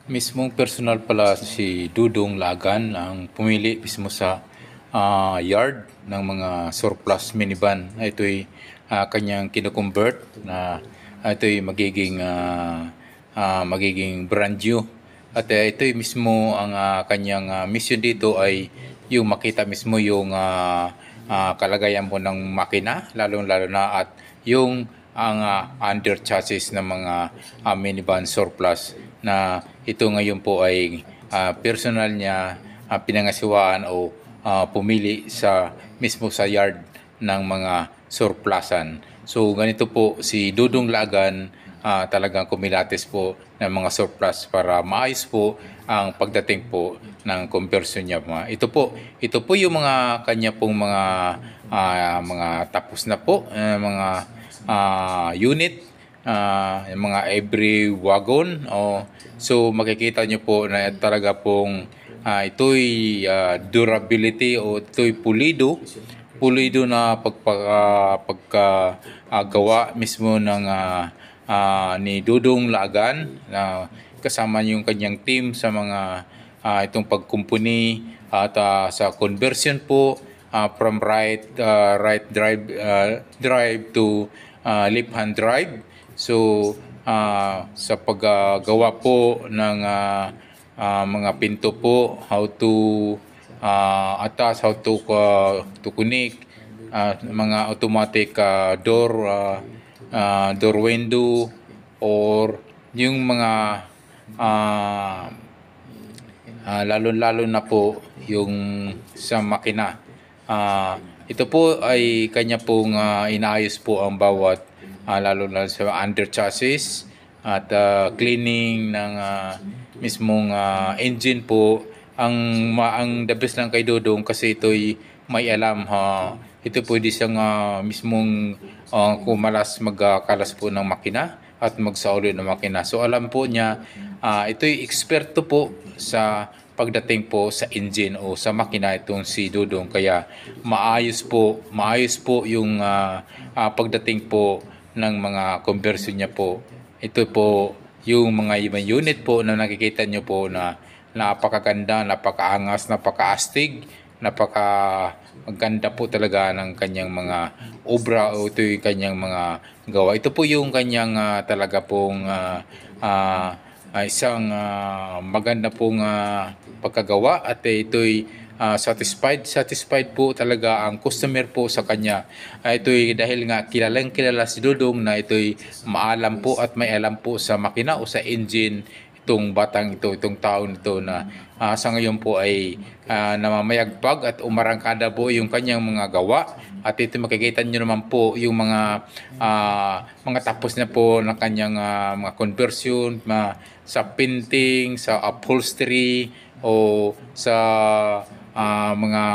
Mismong personal pala si Dudong Lagan ang pumili mismo sa yard ng mga surplus minivan. Ito'y kanyang kino-convert na ito'y magiging brand new. At ito'y mismo ang kanyang mission dito ay yung makita mismo yung kalagayan po ng makina, lalong-lalo na at yung ang under chassis ng mga minivan surplus na ito ngayon po ay personal niya pinangasiwaan o pumili sa mismo sa yard ng mga surplusan. So ganito po si Dudong Lagan talagang kumilates po ng mga surplus para maayos po ang pagdating po ng conversion niya. Ito po yung mga kanya pong mga tapos na po mga unit, yung mga every wagon. So makikita nyo po na talaga pong ito'y durability o ito'y pulido na pagkagawa mismo ng ni Dudong Lagan na kasama yung kanyang team sa mga itong pagkumpuni at sa conversion po from right drive to left hand drive. So sa paggawa po ng mga pinto po, how to how to connect mga automatic door window or yung mga lalo-lalo na po yung sa makina. Ito po ay kanya pong inaayos po ang bawat lalo na sa under chassis at cleaning ng mismong engine po. Ang the best lang kay Dodong kasi ito'y may alam ito pwede siyang mismong kumalas magkalas po ng makina at magsauli ng makina. So alam po niya ito'y eksperto po sa pagdating po sa engine o sa makina itong si Dodong, kaya maayos po yung pagdating po ng mga conversion niya po. Ito po yung mga unit po na nakikita nyo po na napakaganda, napakaangas, napakaastig, napakaganda po talaga ng kanyang mga obra o ito yung kanyang mga gawa. Ito po yung kanyang talaga pong isang maganda pong pagkagawa at ito'y satisfied po talaga ang customer po sa kanya. Ito'y dahil nga kilalang kilala si Dudong na ito'y maalam po at may alam po sa makina o sa engine itong batang ito, itong taon ito na sa ngayon po ay namamayagpag at umarangkada po yung kanyang mga gawa. At ito makikita nyo naman po yung mga tapos na po ng kanyang mga conversion sa painting, sa upholstery o sa mga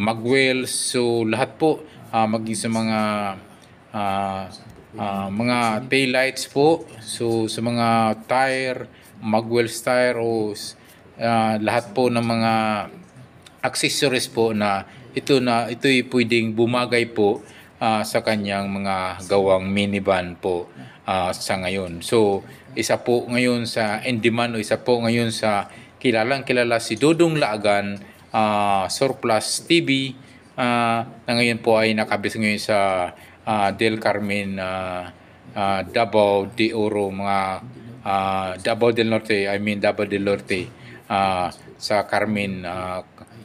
magwells. So lahat po maging sa mga tail lights po, so sa mga tire, magwells tire o lahat po ng mga accessories po na ito'y pwedeng bumagay po sa kanyang mga gawang minivan po sa ngayon. So isa po ngayon sa in-demand o isa po ngayon sa kilalang kilala si Dudong Lagan Surplus TV na ngayon po ay nakabis ngayon sa Del Carmen, Davao de Oro, Davao del Norte, Davao del Norte, sa Carmen,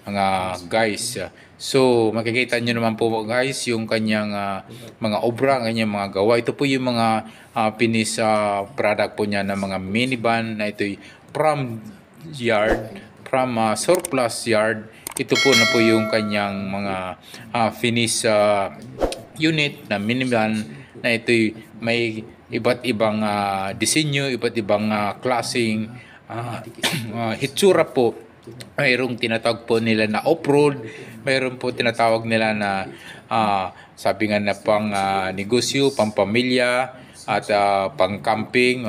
mga guys. So makikita nyo naman po guys yung kanyang mga obra, kanyang mga gawa. Ito po yung mga finish product po niya ng mga minivan na ito'y from surplus yard. Ito po na po yung kanyang mga finish unit na minivan na ito'y may iba't ibang disenyo, iba't ibang klaseng hitsura po. Mayroong tinatawag po nila na off-road, mayroon po tinatawag nila na sabi nga na pang negosyo, pang pamilya at pang camping,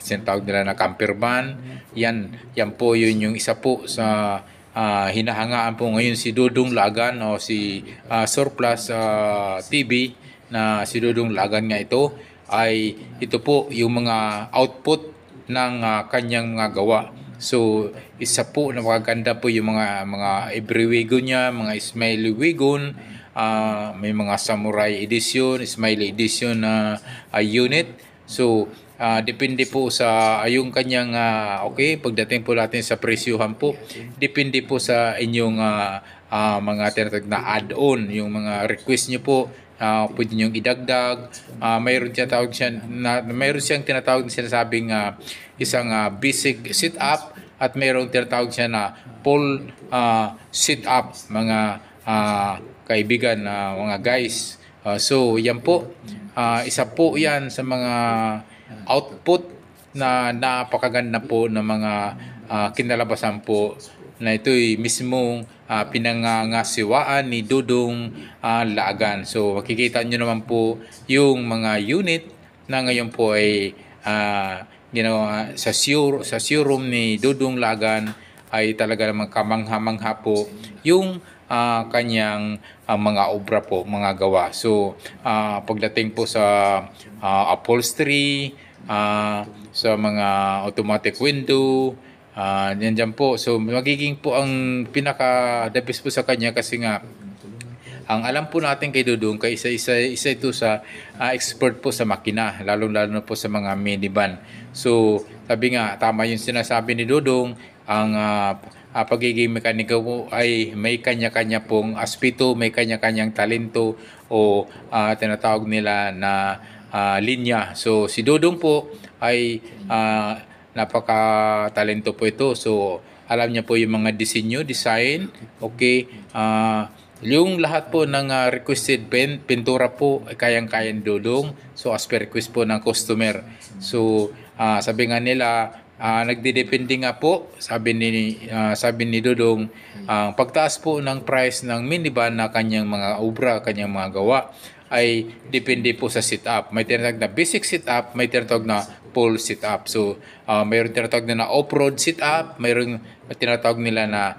sinatawag nila na camper van. Yan po yun yung isa po sa hinahangaan po ngayon si Dudong Lagan o si Surplus TV na si Dudong Lagan nga ito po yung mga output ng kanyang mga gawa. So isa po na magaganda po yung mga every wagon niya, mga smiley wagon, may mga samurai edition, smiley edition na unit. So depende po sa yung kanyang okay, pagdating po natin sa presyuhan po, depende po sa inyong mga tinatawag na add-on, yung mga request niyo po. Pwede niyong idagdag. Mayroon siyang tinatawag na sinasabing isang basic sit-up at mayroong tinatawag siya na full sit-up, mga kaibigan, mga guys. So yan po, isa po yan sa mga output na napakaganda po ng mga kinalabasan po na ito'y mismong pinangangasiwaan ni Dudong Laagan. So makikita nyo naman po yung mga unit na ngayon po ay ginawa sa showroom ni Dudong Laagan, ay talaga namang kamangha-mangha po yung kanyang mga obra po, mga gawa. So pagdating po sa upholstery, sa mga automatic window, yan po. So magiging po ang pinaka the best po sa kanya, kasi nga ang alam po natin kay Dudong, kay isa ito sa expert po sa makina, lalo na po sa mga minivan. So sabi nga, tama yung sinasabi ni Dudong, ang pagiging mekaniko po ay may kanya-kanya pong aspeto, may kanya-kanyang talento o tinatawag nila na linya. So si Dudong po ay napaka-talento po ito. So alam niya po yung mga design, okay. Yung lahat po ng requested pintura po ay kayang-kayang Dudong. So as per request po ng customer. So sabi nga nila, nagdedepende nga po, sabi ni Dudong, pagtaas po ng price ng minivan na kanyang mga obra, kanyang mga gawa, ay depende po sa sit-up. May tinatawag na basic sit-up, may tinatawag na full sit-up. So mayroon tinatawag na off-road sit-up, mayroon tinatawag nila na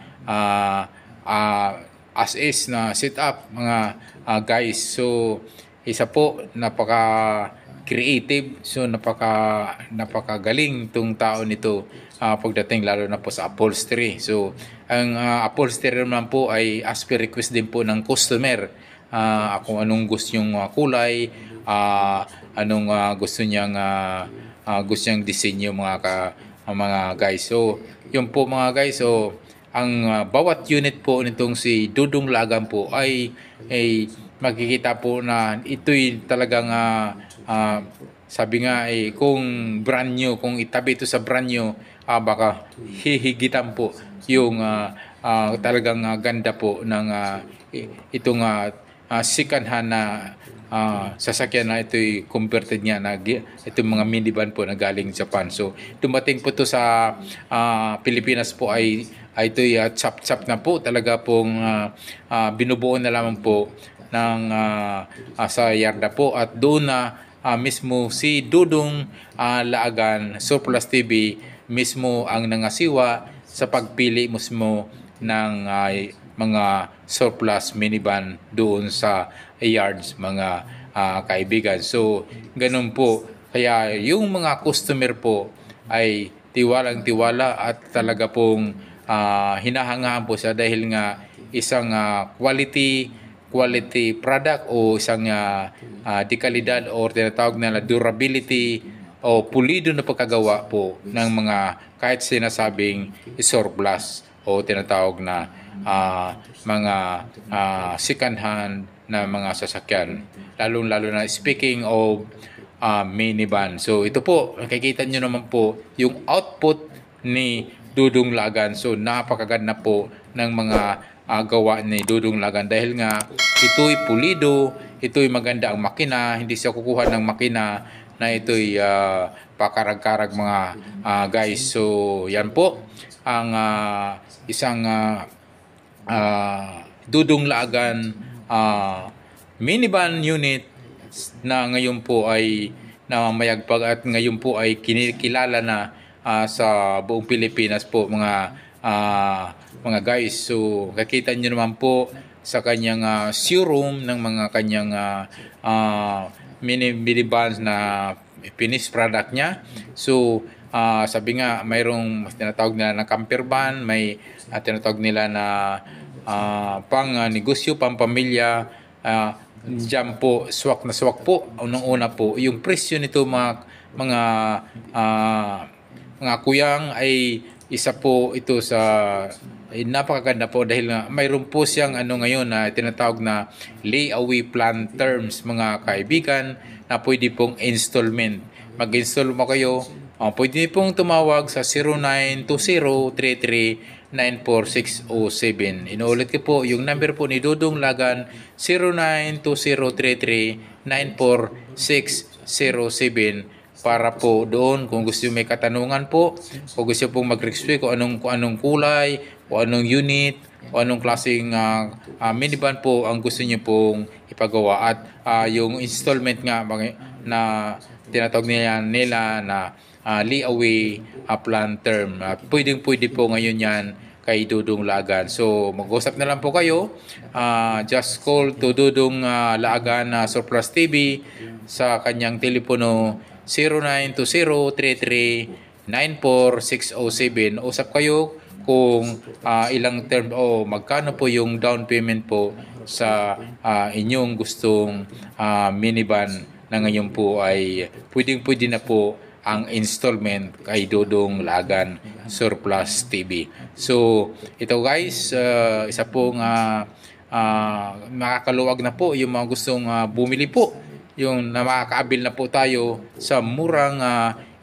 as is na sit-up, mga guys. So isa po, napaka-creative, so napakagaling itong tao nito pagdating lalo na po sa upholstery. So ang upholstery naman po ay as per request din po ng customer, kung anong gusto yung kulay, anong gusto niyang disenyo, mga guys. So yun po mga guys. So ang bawat unit po nitong si Dudong Laagan po ay makikita po na ito'y talagang sabi nga kung brand new, kung itabi ito sa brand new, baka hihigitan po yung talagang ganda po ng itong second hand na sasakyan na ito'y converted niya na itong mga minivan po na galing Japan. So dumating po to sa Pilipinas po ay ito'y chap-chap na po, talaga pong binubuo na lamang po ng sa yarda po, at doon na mismo si Dudong Laagan Surplus TV mismo ang nangasiwa sa pagpili mismo ng mga surplus minivan doon sa yards, mga kaibigan. So ganun po, kaya yung mga customer po ay tiwalang-tiwala at talaga pong hinahangaan po siya, dahil nga isang quality product o isang dekalidad o tinatawag na durability o pulido na pagkagawa po ng mga kahit sinasabing surplus o tinatawag na mga second hand na mga sasakyan, lalo na speaking of minivan. So ito po, nakikita nyo naman po yung output ni Dudong Laagan. So napakaganda po ng mga gawa ni Dudong Laagan, dahil nga ito'y pulido, ito'y maganda ang makina, hindi siya kukuha ng makina na ito'y pakarag-karag, mga guys. So yan po ang isang Dudong Laagan minivan unit na ngayon po ay namamayagpag at ngayon po ay kinikilala na sa buong Pilipinas po, mga guys. So kakita nyo naman po sa kanyang showroom ng mga kanyang minivans na finished product niya. So sabi nga, mayroong tinatawag nila na camper van, may tinatawag nila na pang negosyo, pang pamilya. Diyan po, swak po. Unang-una po, yung presyo nito mga mga kuyang ay isa po ito sa napakaganda po dahil nga mayroon po siyang ngayon na tinatawag na layaway plan terms mga kaibigan na pwede pong installment. Mag-install mo kayo, pwede pong tumawag sa 0920-33-94607. Inuulit ko po yung number po ni Dudong Lagan, 0920-33-94607 para po doon kung gusto may katanungan po, kung gusto pong mag-request kung anong kulay, kung anong unit, o anong klaseng minivan po ang gusto niyo pong ipagawa at yung installment nga na tinatawag nila na layaway plan term. Pwede po ngayon yan kay Dudong Lagan. So mag-usap na lang po kayo. Just call to Dudong Lagan Surplus TV sa kanyang telepono 0920-33-94607. Usap kayo kung ilang term o magkano po yung down payment po sa inyong gustong minivan na ngayon po ay pwede na po ang installment kay Dudong Lagan Surplus TV. So ito guys, isa pong makakaluwag na po yung mga gustong bumili po, yung na makakaabil na po tayo sa murang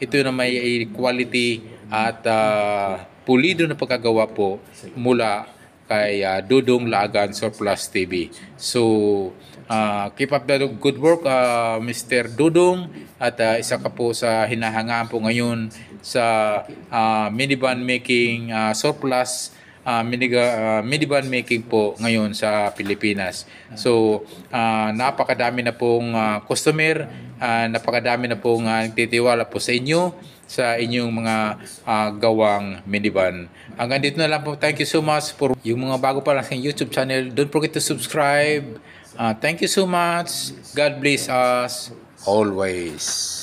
ito na may quality at pulido na pagkagawa po mula kay Dudong Lagan Surplus TV. So keep up the good work, Mr. Dudong, at isa ka po sa hinahangaan po ngayon sa minivan making surplus minivan making po ngayon sa Pilipinas. So napakadami na pong customer, napakadami na pong nagtitiwala po sa inyo sa inyong mga gawang minivan. Hanggang dito na lang po. Thank you so much for yung mga bago pa lang sa YouTube channel. Don't forget to subscribe. Thank you so much. God bless us always.